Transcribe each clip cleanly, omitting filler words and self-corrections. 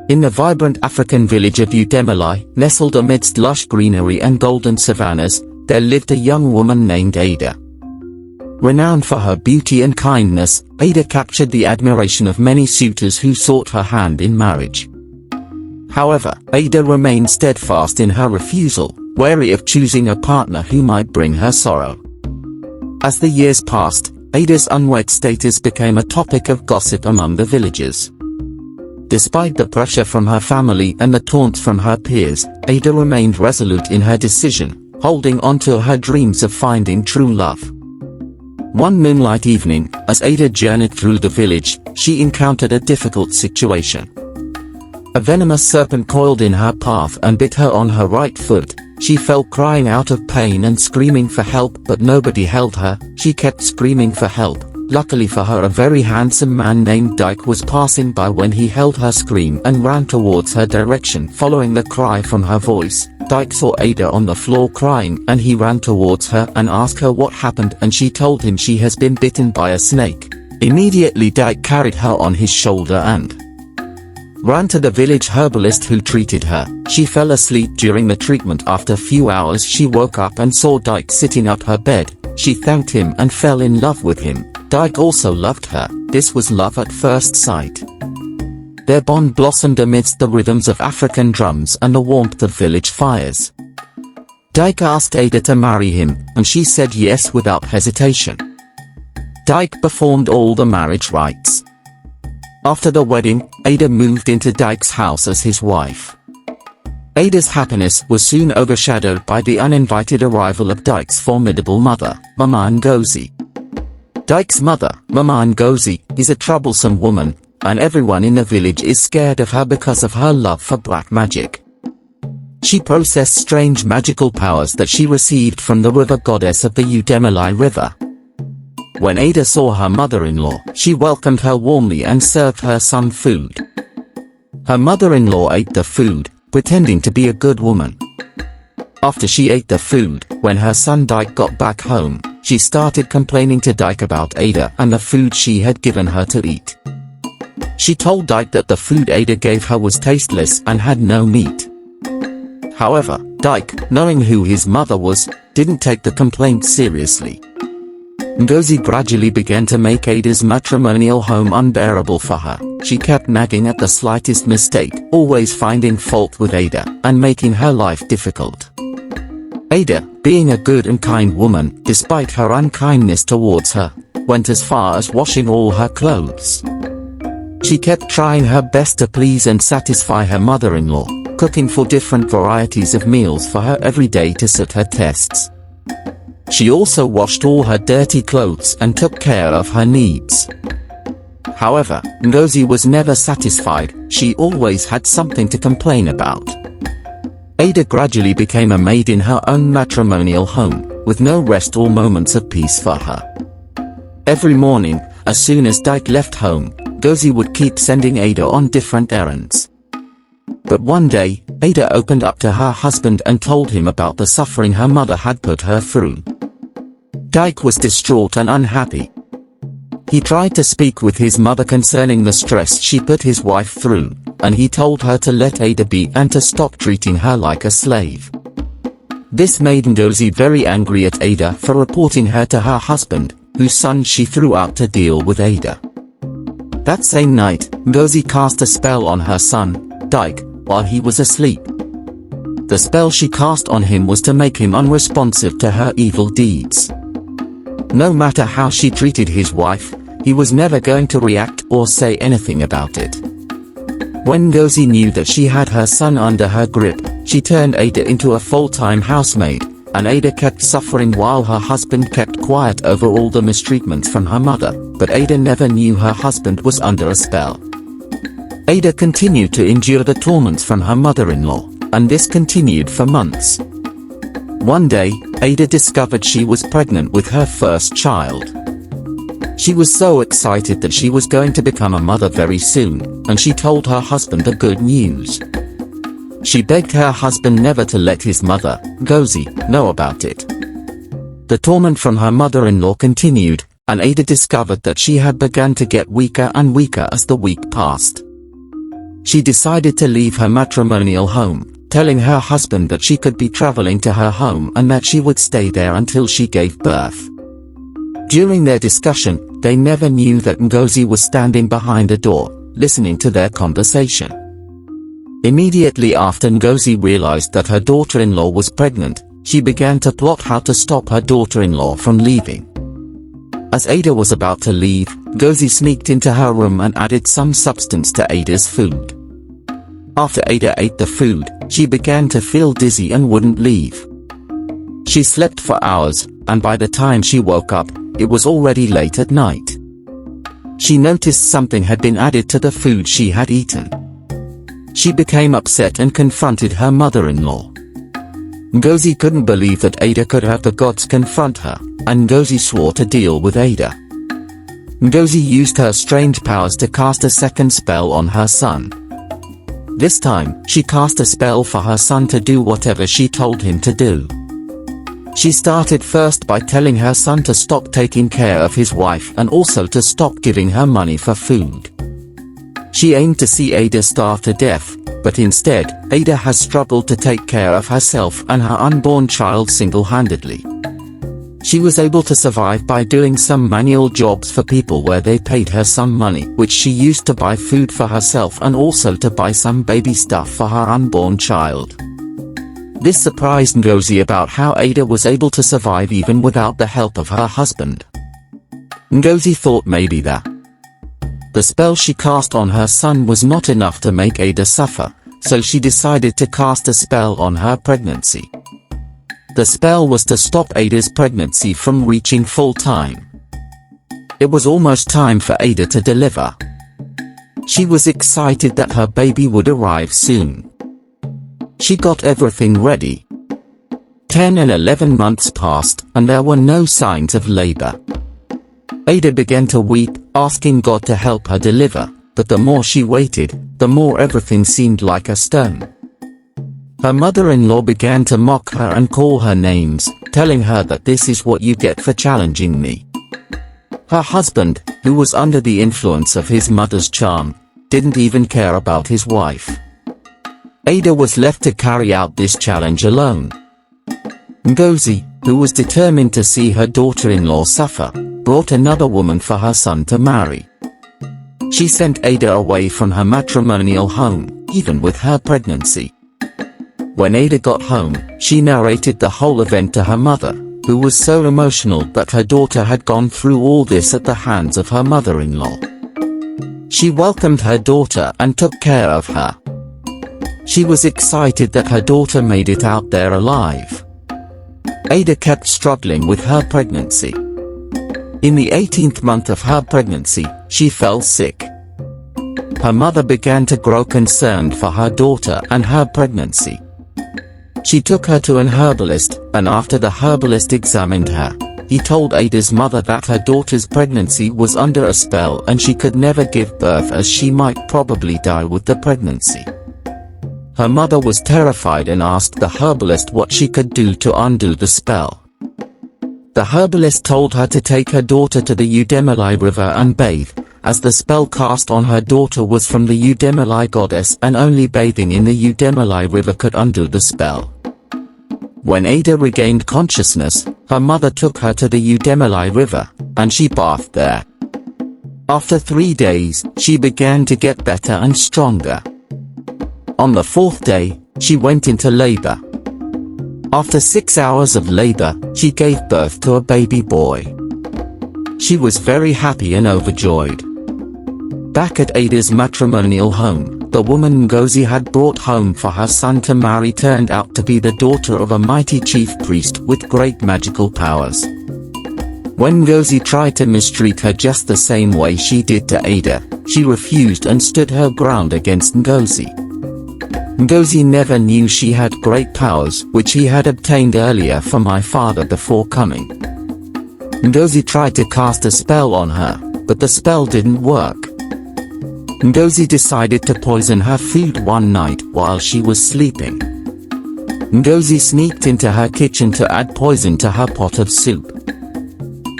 In the vibrant African village of Udemili, nestled amidst lush greenery and golden savannas, there lived a young woman named Ada. Renowned for her beauty and kindness, Ada captured the admiration of many suitors who sought her hand in marriage. However, Ada remained steadfast in her refusal, wary of choosing a partner who might bring her sorrow. As the years passed, Ada's unwed status became a topic of gossip among the villagers. Despite the pressure from her family and the taunts from her peers, Ada remained resolute in her decision, holding on to her dreams of finding true love. One moonlight evening, as Ada journeyed through the village, she encountered a difficult situation. A venomous serpent coiled in her path and bit her on her right foot. She fell crying out of pain and screaming for help, but nobody held her. She kept screaming for help. Luckily for her, a very handsome man named Dyke was passing by when he heard her scream and ran towards her direction. Following the cry from her voice, Dyke saw Ada on the floor crying, and he ran towards her and asked her what happened, and she told him she has been bitten by a snake. Immediately Dyke carried her on his shoulder and ran to the village herbalist who treated her. She fell asleep during the treatment. After a few hours she woke up and saw Dyke sitting at her bed. She thanked him and fell in love with him. Dyke also loved her. This was love at first sight. Their bond blossomed amidst the rhythms of African drums and the warmth of village fires. Dyke asked Ada to marry him, and she said yes without hesitation. Dyke performed all the marriage rites. After the wedding, Ada moved into Dyke's house as his wife. Ada's happiness was soon overshadowed by the uninvited arrival of Dyke's formidable mother, Mama Ngozi. Dyke's mother, Mama Ngozi, is a troublesome woman, and everyone in the village is scared of her because of her love for black magic. She possessed strange magical powers that she received from the river goddess of the Udemili River. When Ada saw her mother-in-law, she welcomed her warmly and served her son food. Her mother-in-law ate the food, pretending to be a good woman. After she ate the food, when her son Dyke got back home, she started complaining to Dyke about Ada and the food she had given her to eat. She told Dyke that the food Ada gave her was tasteless and had no meat. However, Dyke, knowing who his mother was, didn't take the complaint seriously. Ngozi gradually began to make Ada's matrimonial home unbearable for her. She kept nagging at the slightest mistake, always finding fault with Ada, and making her life difficult. Ada, being a good and kind woman, despite her unkindness towards her, went as far as washing all her clothes. She kept trying her best to please and satisfy her mother-in-law, cooking for different varieties of meals for her every day to suit her tastes. She also washed all her dirty clothes and took care of her needs. However, Ngozi was never satisfied. She always had something to complain about. Ada gradually became a maid in her own matrimonial home, with no rest or moments of peace for her. Every morning, as soon as Dyke left home, Ngozi would keep sending Ada on different errands. But one day, Ada opened up to her husband and told him about the suffering her mother had put her through. Dyke was distraught and unhappy. He tried to speak with his mother concerning the stress she put his wife through, and he told her to let Ada be and to stop treating her like a slave. This made Ngozi very angry at Ada for reporting her to her husband, whose son she threw out to deal with Ada. That same night, Ngozi cast a spell on her son, Dyke, while he was asleep. The spell she cast on him was to make him unresponsive to her evil deeds. No matter how she treated his wife, he was never going to react or say anything about it. When Ngozi knew that she had her son under her grip, she turned Ada into a full-time housemaid, and Ada kept suffering while her husband kept quiet over all the mistreatments from her mother, but Ada never knew her husband was under a spell. Ada continued to endure the torments from her mother-in-law, and this continued for months. One day, Ada discovered she was pregnant with her first child. She was so excited that she was going to become a mother very soon, and she told her husband the good news. She begged her husband never to let his mother, Ngozi, know about it. The torment from her mother-in-law continued, and Ada discovered that she had begun to get weaker and weaker as the week passed. she decided to leave her matrimonial home, telling her husband that she could be traveling to her home and that she would stay there until she gave birth. During their discussion, they never knew that Ngozi was standing behind a door, listening to their conversation. Immediately after Ngozi realized that her daughter-in-law was pregnant, she began to plot how to stop her daughter-in-law from leaving. As Ada was about to leave, Ngozi sneaked into her room and added some substance to Ada's food. After Ada ate the food, she began to feel dizzy and wouldn't leave. She slept for hours, and by the time she woke up, it was already late at night. She noticed something had been added to the food she had eaten. She became upset and confronted her mother-in-law. Ngozi couldn't believe that Ada could have the gods confront her, and Ngozi swore to deal with Ada. Ngozi used her strange powers to cast a second spell on her son. This time, she cast a spell for her son to do whatever she told him to do. She started first by telling her son to stop taking care of his wife and also to stop giving her money for food. She aimed to see Ada starve to death, but instead, Ada has struggled to take care of herself and her unborn child single-handedly. She was able to survive by doing some manual jobs for people where they paid her some money, which she used to buy food for herself and also to buy some baby stuff for her unborn child. This surprised Ngozi about how Ada was able to survive even without the help of her husband. Ngozi thought maybe the spell she cast on her son was not enough to make Ada suffer, so she decided to cast a spell on her pregnancy. The spell was to stop Ada's pregnancy from reaching full time. It was almost time for Ada to deliver. She was excited that her baby would arrive soon. She got everything ready. 10 and 11 months passed, and there were no signs of labor. Ada began to weep, asking God to help her deliver, but the more she waited, the more everything seemed like a stone. Her mother-in-law began to mock her and call her names, telling her that this is what you get for challenging me. Her husband, who was under the influence of his mother's charm, didn't even care about his wife. Ada was left to carry out this challenge alone. Ngozi, who was determined to see her daughter-in-law suffer, brought another woman for her son to marry. She sent Ada away from her matrimonial home, even with her pregnancy. When Ada got home, she narrated the whole event to her mother, who was so emotional that her daughter had gone through all this at the hands of her mother-in-law. She welcomed her daughter and took care of her. She was excited that her daughter made it out there alive. Ada kept struggling with her pregnancy. In the 18th month of her pregnancy, she fell sick. Her mother began to grow concerned for her daughter and her pregnancy. She took her to an herbalist, and after the herbalist examined her, he told Ada's mother that her daughter's pregnancy was under a spell and she could never give birth as she might probably die with the pregnancy. Her mother was terrified and asked the herbalist what she could do to undo the spell. The herbalist told her to take her daughter to the Udemili River and bathe, as the spell cast on her daughter was from the Udemili goddess and only bathing in the Udemili River could undo the spell. When Ada regained consciousness, her mother took her to the Udemili River, and she bathed there. After 3 days, she began to get better and stronger. On the 4th day, she went into labor. After 6 hours of labor, she gave birth to a baby boy. She was very happy and overjoyed. Back at Ada's matrimonial home, the woman Ngozi had brought home for her son to marry turned out to be the daughter of a mighty chief priest with great magical powers. When Ngozi tried to mistreat her just the same way she did to Ada, she refused and stood her ground against Ngozi. Ngozi never knew she had great powers which he had obtained earlier from my father before coming. Ngozi tried to cast a spell on her, but the spell didn't work. Ngozi decided to poison her food one night while she was sleeping. Ngozi sneaked into her kitchen to add poison to her pot of soup.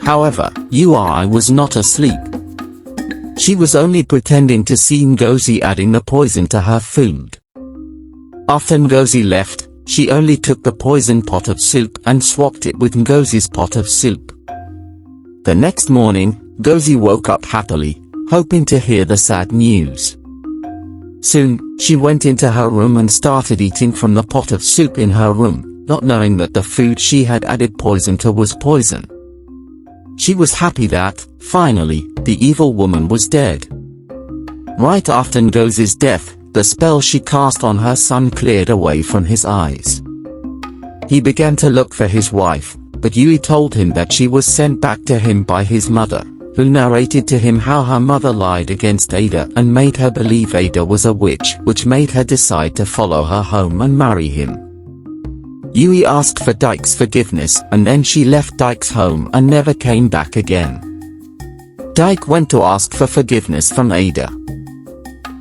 However, I was not asleep. She was only pretending to see Ngozi adding the poison to her food. After Ngozi left, she only took the poisoned pot of soup and swapped it with Ngozi's pot of soup. The next morning, Ngozi woke up happily, hoping to hear the sad news. Soon, she went into her room and started eating from the pot of soup in her room, not knowing that the food she had added poison to was poison. She was happy that, finally, the evil woman was dead. Right after Ngozi's death, the spell she cast on her son cleared away from his eyes. He began to look for his wife, but Yui told him that she was sent back to him by his mother, who narrated to him how her mother lied against Ada and made her believe Ada was a witch, which made her decide to follow her home and marry him. Yui asked for Daik's forgiveness and then she left Daik's home and never came back again. Daik went to ask for forgiveness from Ada.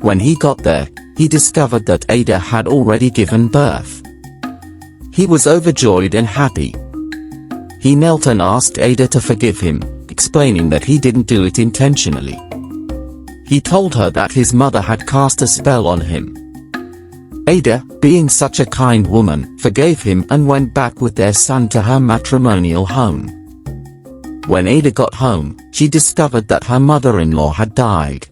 When he got there, he discovered that Ada had already given birth. He was overjoyed and happy. He knelt and asked Ada to forgive him, explaining that he didn't do it intentionally. He told her that his mother had cast a spell on him. Ada, being such a kind woman, forgave him and went back with their son to her matrimonial home. When Ada got home, she discovered that her mother-in-law had died.